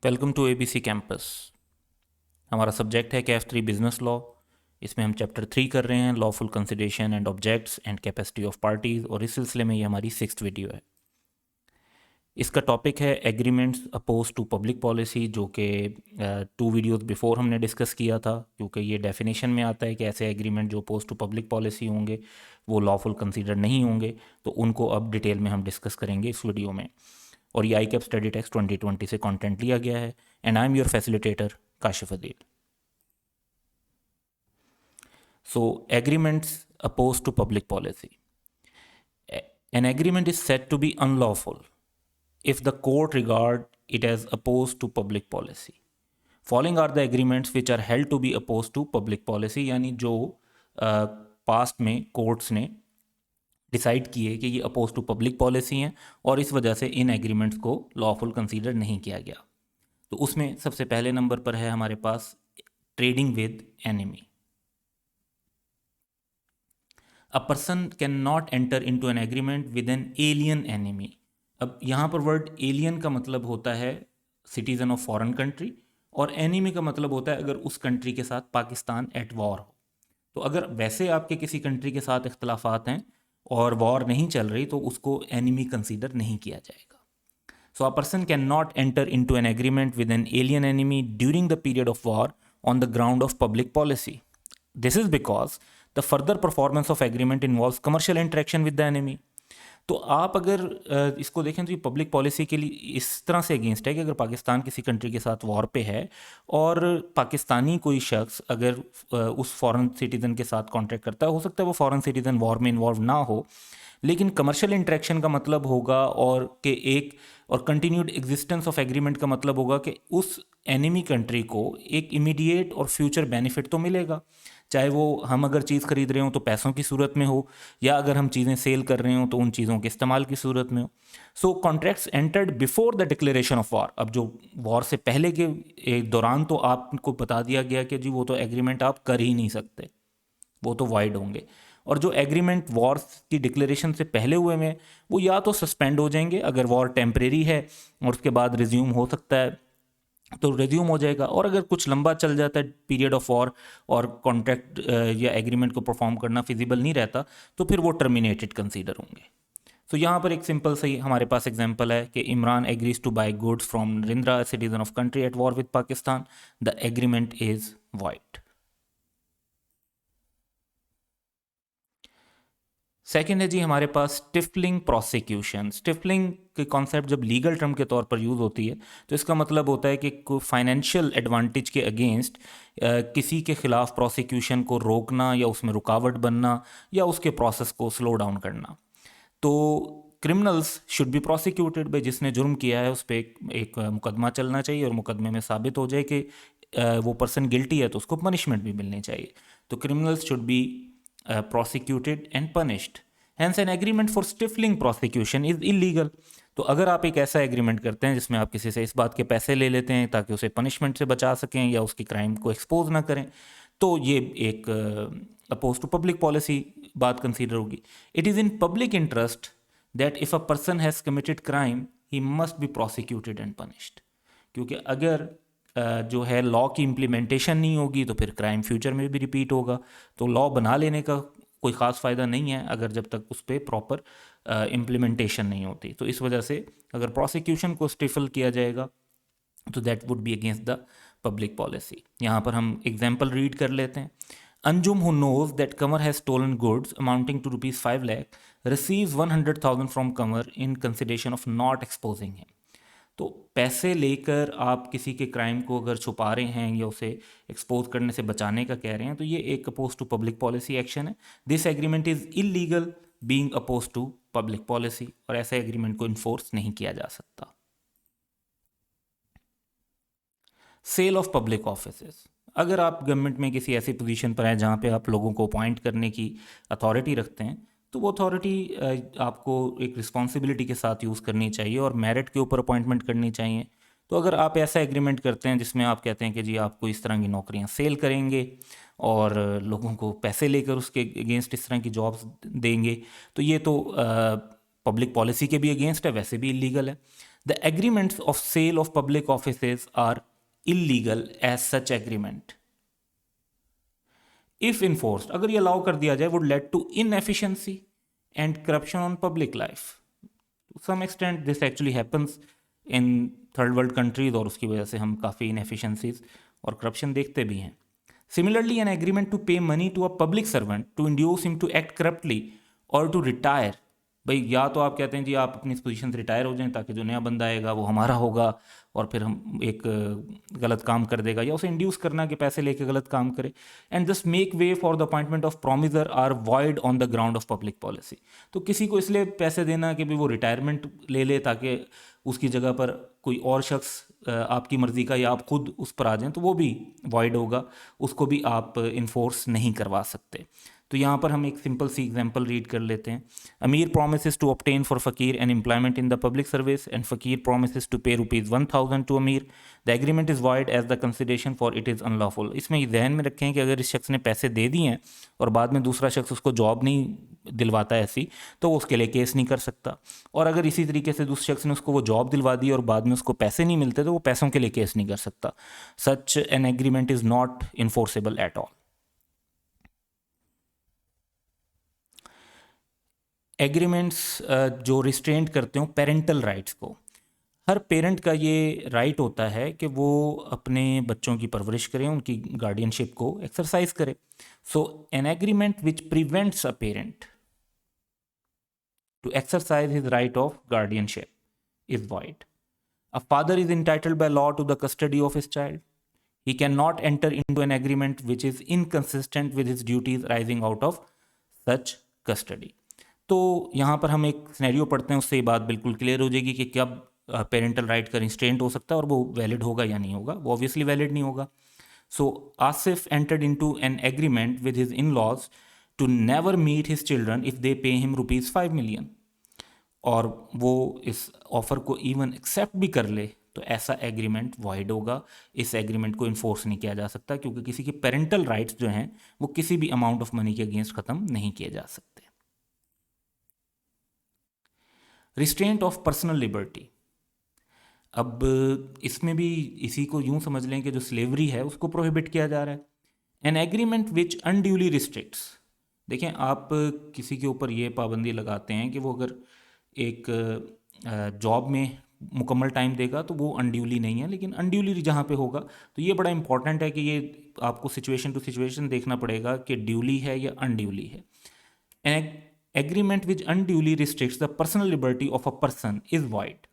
Welcome to ABC campus. हमारा subject है CAF 3 business law. इसमें हम चैप्टर 3 कर रहे हैं, lawful consideration and objects and capacity of parties, और इस सिलसिले में ये हमारी 6th वीडियो है। इसका टॉपिक है agreements oppose to public policy, जो कि 2 वीडियोस बिफोर हमने डिस्कस किया था, क्योंकि ये डेफिनेशन में आता है कि ऐसे एग्रीमेंट जो अपोज टू पब्लिक पॉलिसी होंगे वो लॉफुल कंसिडर नहीं होंगे। तो उनको अब डिटेल में हम डिस्कस करेंगे इस वीडियो में। और ये ICAP स्टडी टेक्स्ट 2020 से कंटेंट लिया गया है। And I am your facilitator Kashif Adeel. So, agreements opposed to public policy. An agreement is said to be unlawful if the court regard it as opposed to public policy. Following are the agreements which are held to be opposed to public policy, यानी जो past में courts ने decide किए कि ये oppose to public policy हैं और इस वजह से इन एग्रीमेंट्स को लॉफुल कंसीडर नहीं किया गया। तो उसमें सबसे पहले नंबर पर है हमारे पास trading with enemy. A person can not enter into an agreement with an alien enemy. अब यहाँ पर वर्ड एलियन का मतलब होता है सिटीज़न ऑफ फॉरेन कंट्री, और एनिमी का मतलब होता है अगर उस कंट्री के साथ पाकिस्तान एट वॉर हो। तो अगर वैसे आपके किसी कंट्री के साथ इख्तलाफात हैं और वॉर नहीं चल रही तो उसको एनिमी कंसीडर नहीं किया जाएगा। So a person cannot enter into an agreement with an alien enemy during the period of war on the ground of public policy. This is because the further performance of agreement involves commercial interaction with the enemy. तो आप अगर इसको देखें तो ये public policy के लिए इस तरह से अगेंस्ट है कि अगर पाकिस्तान किसी कंट्री के साथ वॉर पे है और पाकिस्तानी कोई शख्स अगर उस फॉरेन सिटीज़न के साथ कॉन्ट्रैक्ट करता है, हो सकता है वो फॉरेन सिटीज़न वॉर में इन्वॉल्व ना हो, लेकिन कमर्शियल इंटरेक्शन का मतलब होगा और कि एक और कंटिन्यूड एग्जिस्टेंस ऑफ एग्रीमेंट का मतलब होगा कि उस एनिमी कंट्री को एक इमीडिएट और फ्यूचर बेनिफिट तो मिलेगा, चाहे वो हम अगर चीज़ खरीद रहे हो तो पैसों की सूरत में हो, या अगर हम चीज़ें सेल कर रहे हो तो उन चीज़ों के इस्तेमाल की सूरत में हो। So contracts entered before the declaration of war. अब जो वॉर से पहले के दौरान तो आपको बता दिया गया कि जी वो तो एग्रीमेंट आप कर ही नहीं सकते, वो तो वाइड होंगे। और जो एग्रीमेंट वॉर की डिक्लेरेशन से पहले हुए में वो या तो सस्पेंड हो जाएंगे अगर वॉर टेम्परेरी है और उसके बाद रिज्यूम हो सकता है तो रिज्यूम हो जाएगा, और अगर कुछ लंबा चल जाता है पीरियड ऑफ वॉर और कॉन्ट्रैक्ट या एग्रीमेंट को परफॉर्म करना फिजिबल नहीं रहता तो फिर वो टर्मिनेटेड कंसीडर होंगे। तो यहाँ पर एक सिंपल सही हमारे पास एग्जांपल है कि Imran agrees to buy goods from Narendra, citizen of country at war with Pakistan. The agreement is void. Second है जी हमारे पास स्टिफलिंग प्रोसिक्यूशन। स्टिफलिंग के कॉन्सेप्ट जब लीगल टर्म के तौर पर यूज़ होती है तो इसका मतलब होता है कि कोई फाइनेंशियल एडवांटेज के अगेंस्ट किसी के खिलाफ प्रोसिक्यूशन को रोकना या उसमें रुकावट बनना या उसके प्रोसेस को स्लो डाउन करना। तो क्रिमिनल्स शुड बी प्रोसिक्यूटेड भाई, जिसने जुर्म किया है उस पर एक मुकदमा चलना चाहिए और मुकदमे में साबित हो जाए कि वो पर्सन गिल्टी है तो उसको पनिशमेंट भी मिलनी चाहिए। तो criminals should be prosecuted and punished. Hence an agreement for stifling prosecution is illegal. तो अगर आप एक ऐसा एग्रीमेंट करते हैं जिसमें आप किसी से इस बात के पैसे ले लेते हैं ताकि उसे पनिशमेंट से बचा सकें या उसकी क्राइम को एक्सपोज ना करें, तो ये एक अपोज टू पब्लिक पॉलिसी बात कंसीडर होगी। It is in public interest that if a person has committed crime he must be prosecuted and punished. क्योंकि अगर जो है लॉ की इम्प्लीमेंटेशन नहीं होगी तो फिर क्राइम फ्यूचर में भी रिपीट होगा। तो लॉ बना लेने का कोई ख़ास फ़ायदा नहीं है अगर जब तक उस पर प्रॉपर इम्प्लीमेंटेशन नहीं होती। तो इस वजह से अगर प्रोसिक्यूशन को स्टिफल किया जाएगा तो that would be against the public policy. यहाँ पर हम एग्जाम्पल रीड कर लेते हैं। Anjum who knows that Qamar has stolen goods amounting to ₹5 lakh receives 100,000 from Qamar in consideration of not exposing him. तो पैसे लेकर आप किसी के क्राइम को अगर छुपा रहे हैं या उसे एक्सपोज करने से बचाने का कह रहे हैं तो ये एक opposed to public policy action है। This agreement is illegal being oppose to public policy, और ऐसे एग्रीमेंट को इन्फोर्स नहीं किया जा सकता। Sale of public offices. अगर आप गवर्नमेंट में किसी ऐसी पोजीशन पर हैं जहाँ पे आप लोगों को अपॉइंट करने की अथॉरिटी रखते हैं तो वो अथॉरिटी आपको एक रिस्पॉन्सिबिलिटी के साथ यूज़ करनी चाहिए और मेरिट के ऊपर अपॉइंटमेंट करनी चाहिए। तो अगर आप ऐसा एग्रीमेंट करते हैं जिसमें आप कहते हैं कि जी आपको इस तरह की नौकरियां सेल करेंगे और लोगों को पैसे लेकर उसके अगेंस्ट इस तरह की जॉब्स देंगे, तो ये तो पब्लिक पॉलिसी के भी अगेंस्ट है, वैसे भी इलीगल है। The agreements of sale of public offices are illegal as such agreement if enforced, अगर ये अलाउ कर दिया जाए, would lead to inefficiency and corruption on public life. To some extent this actually happens in third world countries, और उसकी वजह से हम काफ़ी इनएफिशिएंसीज और करप्शन देखते भी हैं। Similarly an agreement to pay money to a public servant to induce him to act corruptly और टू रिटायर, भाई या तो आप कहते हैं जी आप अपनी इस पोजीशन से रिटायर हो जाएं ताकि जो नया बंदा आएगा वो हमारा होगा और फिर हम एक गलत काम कर देगा, या उसे इंड्यूस करना कि पैसे लेके गलत काम करे, and just make way for the appointment of promiser are void on the ground of public policy. तो किसी को इसलिए पैसे देना कि भाई वो रिटायरमेंट ले ले ताकि उसकी जगह पर कोई और शख्स आपकी मर्ज़ी का या आप खुद उस पर आ जाएं, तो वो भी वॉइड होगा, उसको भी आप इन्फोर्स नहीं करवा सकते। तो यहाँ पर हम एक सिंपल सी एग्जांपल रीड कर लेते हैं। अमीर promises to obtain for फकीर an employment in the public service and फकीर promises to pay ₹1,000 to अमीर, the agreement is void as the consideration for it is unlawful। इसमें ये ध्यान में रखें कि अगर इस शख्स ने पैसे दे दिए हैं और बाद में दूसरा शख्स उसको जॉब नहीं दिलवाता ऐसी, तो वो उसके लिए केस नहीं कर सकता, और अगर इसी तरीके से दूसरे शख्स ने उसको वो जॉब दिलवा दी और बाद में उसको पैसे नहीं मिलते तो वो पैसों के लिए केस नहीं कर सकता। Such an agreement is not enforceable at all. Agreements जो रिस्ट्रेंट करते हो पेरेंटल राइट्स को, हर पेरेंट का ये राइट होता है कि वो अपने बच्चों की परवरिश करें, उनकी गार्डियनशिप को एक्सरसाइज करे। So an agreement which prevents a parent to exercise his right of guardianship is void। A father is entitled by law to the custody of his child. He cannot enter into an agreement which is inconsistent with his duties arising out of such custody। तो यहाँ पर हम एक scenario पढ़ते हैं, उससे ये बात बिल्कुल क्लियर हो जाएगी कि कब पेरेंटल राइट का रिस्ट्रेंट हो सकता है और वो वैलिड होगा या नहीं होगा। वो ऑब्वियसली वैलिड नहीं होगा। So Asif entered into an agreement with his in laws to never meet his children if they pay him ₹5 million, और वो इस ऑफर को इवन एक्सेप्ट भी कर ले तो ऐसा एग्रीमेंट वॉइड होगा। इस एग्रीमेंट को इन्फोर्स नहीं किया जा सकता क्योंकि किसी के पेरेंटल राइट्स जो हैं वो किसी भी अमाउंट ऑफ मनी के अगेंस्ट ख़त्म नहीं किए जा सकते। रिस्ट्रेंट ऑफ पर्सनल लिबर्टी, अब इसमें भी इसी को यूं समझ लें कि जो स्लेवरी है उसको प्रोहिबिट किया जा रहा है। An agreement which unduly restricts, देखें आप किसी के ऊपर ये पाबंदी लगाते हैं कि वो अगर एक जॉब में मुकम्मल टाइम देगा तो वो अनड्यूली नहीं है, लेकिन अनड्यूली जहाँ पे होगा तो ये बड़ा इंपॉर्टेंट है कि ये आपको सिचुएशन टू सिचुएशन देखना पड़ेगा कि ड्यूली है या अनड्यूली है। An agreement which unduly restricts the personal liberty of a person is void,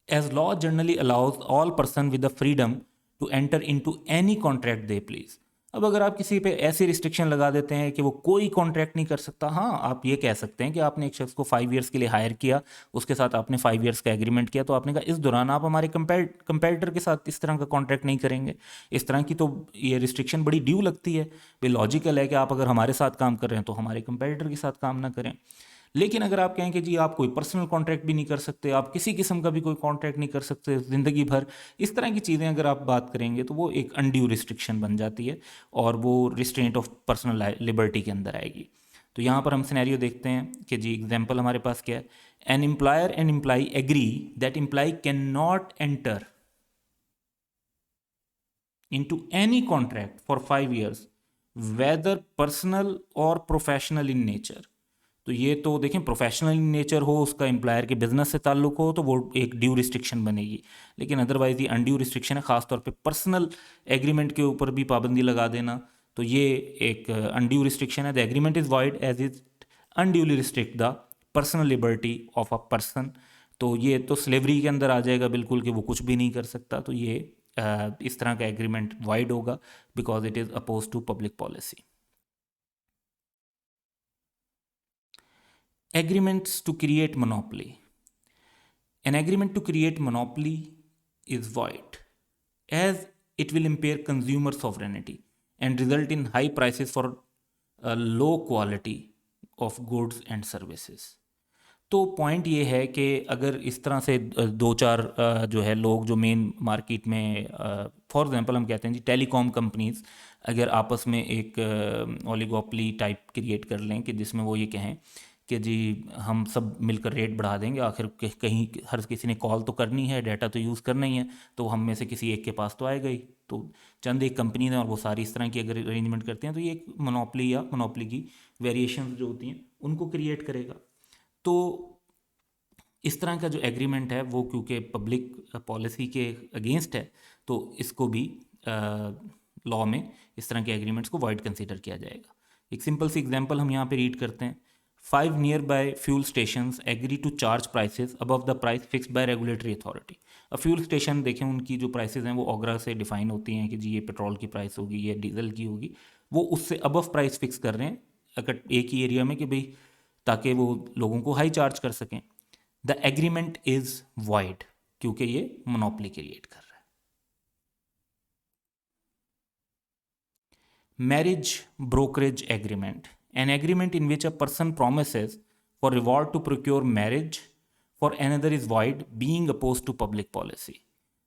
as law generally allows all person with the freedom to enter into any contract they please। अब अगर आप किसी पे ऐसी restriction लगा देते हैं कि वो कोई कॉन्ट्रैक्ट नहीं कर सकता, हाँ आप ये कह सकते हैं कि आपने एक शख्स को 5 ईयर्स के लिए हायर किया, उसके साथ आपने 5 ईयर्स का एग्रीमेंट किया, तो आपने कहा इस दौरान आप हमारे कंपेटिटर के साथ इस तरह का कॉन्ट्रैक्ट नहीं करेंगे। इस तरह की तो ये रिस्ट्रिक्शन बड़ी ड्यू लगती है। भाई लॉजिकल है कि आप अगर हमारे साथ काम कर रहे हैं तो हमारे कंपेटिटर के साथ काम ना करें। लेकिन अगर आप कहें कि जी आप कोई पर्सनल कॉन्ट्रैक्ट भी नहीं कर सकते, आप किसी किस्म का भी कोई कॉन्ट्रैक्ट नहीं कर सकते ज़िंदगी भर, इस तरह की चीज़ें अगर आप बात करेंगे तो वो एक अनड्यू रिस्ट्रिक्शन बन जाती है और वो रिस्ट्रेंट ऑफ पर्सनल लिबर्टी के अंदर आएगी। तो यहाँ पर हम सिनेरियो देखते हैं कि जी एग्जाम्पल हमारे पास क्या है। An employer and employee agree that employee can not enter into any contract for 5 years whether personal or professional in nature। तो ये तो देखें प्रोफेशनल इन नेचर हो, उसका एम्प्लॉयर के बिजनेस से ताल्लुक हो तो वो एक ड्यू रिस्ट्रिक्शन बनेगी, लेकिन अदरवाइज ये अनड्यू रिस्ट्रिक्शन है। खासतौर पे पर्सनल एग्रीमेंट के ऊपर भी पाबंदी लगा देना तो ये एक अनड्यू रिस्ट्रिक्शन है। The agreement is void as is unduly restrict the personal liberty of a person. तो ये तो स्लेवरी के अंदर आ जाएगा बिल्कुल कि वो कुछ भी नहीं कर सकता। तो ये इस तरह का एग्रीमेंट वाइड होगा because it is oppose to public policy. Agreements to create monopoly, an agreement to create monopoly is void as it will impair consumer sovereignty and result in high prices for low quality of goods and services। तो point ये है कि अगर इस तरह से दो चार जो है लोग जो मेन मार्केट में फॉर एग्जांपल हम कहते हैं जी टेलीकॉम कंपनीज अगर आपस में एक ओलिगोपोली टाइप क्रिएट कर लें कि जिसमें वो ये कहें कि जी हम सब मिलकर रेट बढ़ा देंगे, आखिर कहीं हर किसी ने कॉल तो करनी है, डाटा तो यूज़ करना ही है, तो हम में से किसी एक के पास तो आएगा ही। तो चंद एक कंपनी ने और वो सारी इस तरह की अगर अरेंजमेंट करते हैं तो ये एक मोनोपली या मोनोपली की वेरिएशन जो होती हैं उनको क्रिएट करेगा। तो इस तरह का जो एग्रीमेंट है वो क्योंकि पब्लिक पॉलिसी के अगेंस्ट है, तो इसको भी लॉ में इस तरह के एग्रीमेंट्स को वाइड कंसीडर किया जाएगा। एक सिंपल सी एग्जांपल हम यहाँ पे रीड करते हैं। 5 nearby fuel stations agree to charge prices above the price fixed by regulatory authority. अब फ्यूल स्टेशन देखें, उनकी जो प्राइसेस हैं वो ओगरा से डिफाइन होती हैं कि जी ये पेट्रोल की प्राइस होगी, ये डीजल की होगी, वो उससे अबव प्राइस फिक्स कर रहे हैं अगर एक ही एरिया में कि भाई ताकि वो लोगों को हाई चार्ज कर सकें। द एग्रीमेंट इज वाइड क्योंकि ये मोनोपली क्रिएट कर रहा है। Marriage brokerage agreement, an agreement in which a person promises for reward to procure marriage for another is void being oppose to public policy.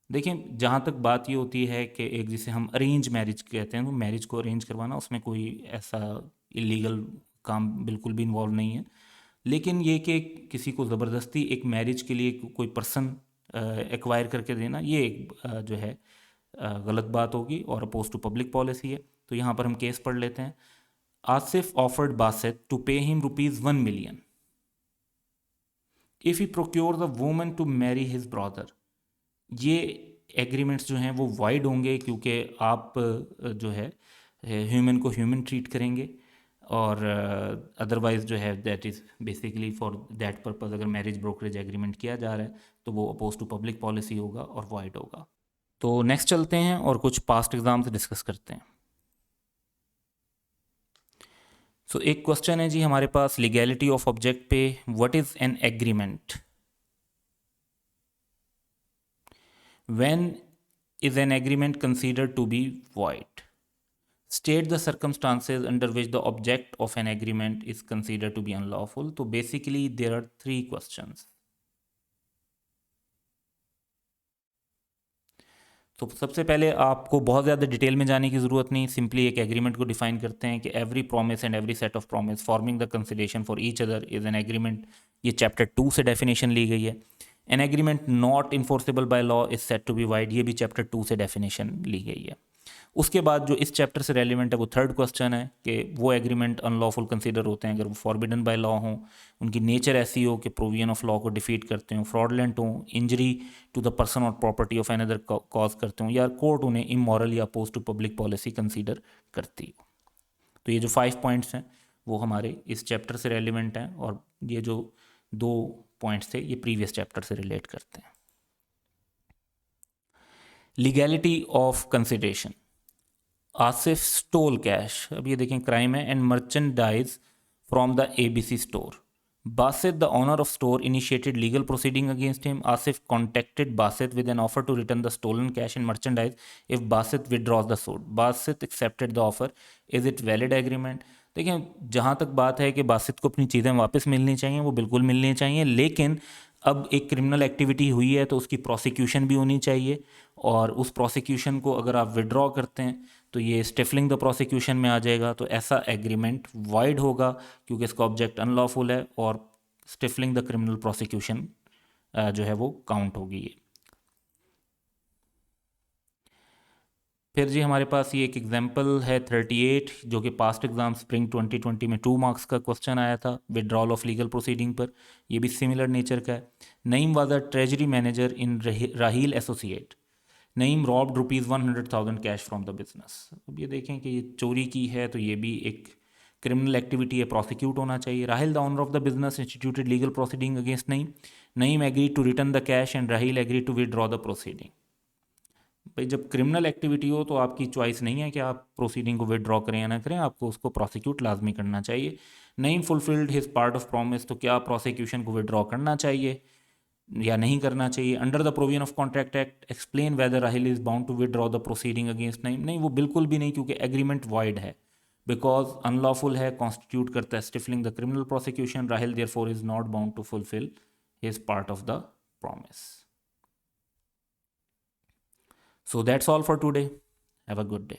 देखिए, जहाँ तक बात ये होती है कि एक जिसे हम अरेंज मैरिज कहते हैं, वो मैरिज को अरेंज करवाना, उसमें कोई ऐसा इलीगल काम बिल्कुल भी इन्वॉल्व नहीं है। लेकिन ये कि किसी को ज़बरदस्ती एक मैरिज के लिए कोई पर्सन एक्वायर करके देना, ये एक जो है गलत बात होगी और अपोज टू पब्लिक पॉलिसी है। तो यहाँ पर हम केस पढ़ लेते हैं। Asif offered Basit to pay him ₹1 million if he procure the woman to marry his brother. ये एग्रीमेंट्स जो हैं वो वाइड होंगे क्योंकि आप जो है ह्यूमन को ह्यूमन ट्रीट करेंगे, और अदरवाइज़ जो है that is basically for that purpose अगर मैरिज ब्रोकरेज एग्रीमेंट किया जा रहा है तो वो अपोज टू पब्लिक पॉलिसी होगा और वाइड होगा। तो नेक्स्ट चलते हैं और कुछ पास्ट एग्जाम्स डिस्कस करते हैं। सो एक क्वेश्चन है जी हमारे पास लीगैलिटी ऑफ ऑब्जेक्ट पे, what is an agreement, when is an agreement considered to be void, state the circumstances under which the object of an agreement is considered to be unlawful। तो basically there are 3 questions। तो सबसे पहले आपको बहुत ज़्यादा detail में जाने की ज़रूरत नहीं, सिंपली एक एग्रीमेंट को डिफाइन करते हैं कि every promise and every set of promise forming the consideration for each other is an agreement. ये चैप्टर 2 से डेफिनेशन ली गई है। An agreement not enforceable by law is said to be void, ये भी चैप्टर 2 से डेफिनेशन ली गई है। उसके बाद जो इस चैप्टर से रेलिवेंट है वो थर्ड क्वेश्चन है कि वो एग्रीमेंट अनलॉफुल कंसीडर होते हैं अगर वो फॉरबिडन बाय लॉ हों, उनकी नेचर ऐसी हो कि प्रोविजन ऑफ लॉ को डिफीट करते हों, फ्रॉडलेंट हों, इंजरी टू द पर्सन और प्रॉपर्टी ऑफ एनदर कॉज करते हों, या कोर्ट उन्हें इमोरल या oppose to public policy consider करती हो। तो ये जो 5 पॉइंट्स हैं वो हमारे इस चैप्टर से रेलिवेंट हैं, और ये जो 2 पॉइंट्स थे ये प्रीवियस चैप्टर से रिलेट करते हैं। Legality of consideration, Asif stole cash, अब ये देखें क्राइम है, and merchandise from the ABC स्टोर। Basit, the owner of store, initiated legal proceeding against him. Asif contacted Basit with an offer to return the stolen cash and merchandise if Basit withdraws the suit. Basit accepted the offer. Is it valid agreement? देखिए, जहाँ तक बात है कि बासित को अपनी चीज़ें वापस मिलनी चाहिए, वो बिल्कुल मिलनी चाहिए, लेकिन अब एक क्रिमिनल एक्टिविटी हुई है तो उसकी प्रोसिक्यूशन भी होनी चाहिए, और उस प्रोसिक्यूशन को अगर आप विड्रॉ करते हैं तो ये स्टिफलिंग द प्रोसिक्यूशन में आ जाएगा। तो ऐसा एग्रीमेंट वाइड होगा क्योंकि इसका ऑब्जेक्ट अनलॉफुल है, और स्टिफलिंग द क्रिमिनल प्रोसिक्यूशन जो है वो काउंट होगी ये। फिर जी हमारे पास ये एक एग्जांपल है 38 जो कि पास्ट एग्जाम स्प्रिंग 2020 में 2 मार्क्स का क्वेश्चन आया था, विड्रॉल ऑफ लीगल प्रोसीडिंग पर। ये भी सिमिलर नेचर का है। Naeem was a treasury manager in Raheel associate. Naeem robbed ₹100,000 cash from the business. अब ये देखें कि ये चोरी की है तो ये भी एक क्रिमिनल एक्टिविटी है, प्रोसिक्यूट होना चाहिए। Rahil the owner of the business instituted legal proceeding against Naeem. Naeem agree to return the cash and Rahil agree to withdraw the proceeding. भाई जब क्रिमिनल एक्टिविटी हो तो आपकी चॉइस नहीं है कि आप प्रोसीडिंग को विड्रॉ करें या ना करें, आपको उसको प्रोसिक्यूट लाजमी करना चाहिए। Naeem fulfilled his part of promise, तो क्या प्रोसिक्यूशन को विड्रॉ करना चाहिए या नहीं करना चाहिए। Under the provision of contract act explain whether Rahil is bound to withdraw the proceeding against Naeem. नहीं, वो बिल्कुल भी नहीं, क्योंकि एग्रीमेंट वाइड है, बिकॉज अनलॉफुल है, कॉन्स्टिट्यूट करता है stifling the criminal prosecution. Rahil therefore is not bound to fulfil his part of the promise. So that's all for today. Have a good day.